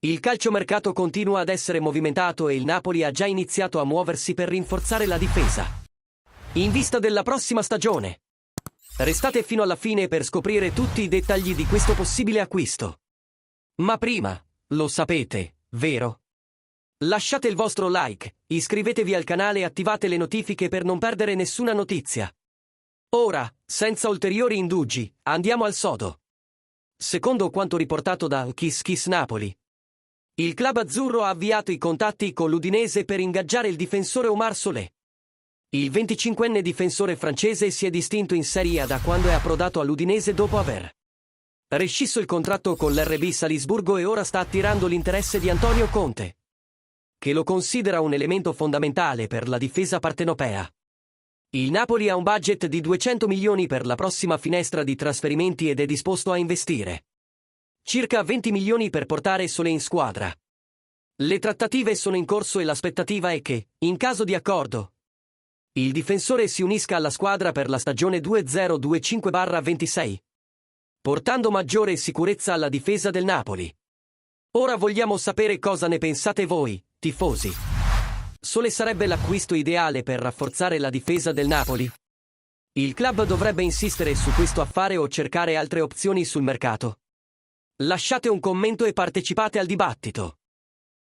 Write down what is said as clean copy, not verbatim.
Il calciomercato continua ad essere movimentato e il Napoli ha già iniziato a muoversi per rinforzare la difesa. In vista della prossima stagione. Restate fino alla fine per scoprire tutti i dettagli di questo possibile acquisto. Ma prima, lo sapete, vero? Lasciate il vostro like, iscrivetevi al canale e attivate le notifiche per non perdere nessuna notizia. Ora, senza ulteriori indugi, andiamo al sodo. Secondo quanto riportato da Kiss Kiss Napoli, il club azzurro ha avviato i contatti con l'Udinese per ingaggiare il difensore Omar Solé. Il 25enne difensore francese si è distinto in Serie A da quando è approdato all'Udinese dopo aver rescisso il contratto con l'RB Salisburgo e ora sta attirando l'interesse di Antonio Conte, che lo considera un elemento fondamentale per la difesa partenopea. Il Napoli ha un budget di 200 milioni per la prossima finestra di trasferimenti ed è disposto a investire circa 20 milioni per portare Solé in squadra. Le trattative sono in corso e l'aspettativa è che, in caso di accordo, il difensore si unisca alla squadra per la stagione 2025-26, portando maggiore sicurezza alla difesa del Napoli. Ora vogliamo sapere cosa ne pensate voi, tifosi. Solé sarebbe l'acquisto ideale per rafforzare la difesa del Napoli? Il club dovrebbe insistere su questo affare o cercare altre opzioni sul mercato? Lasciate un commento e partecipate al dibattito.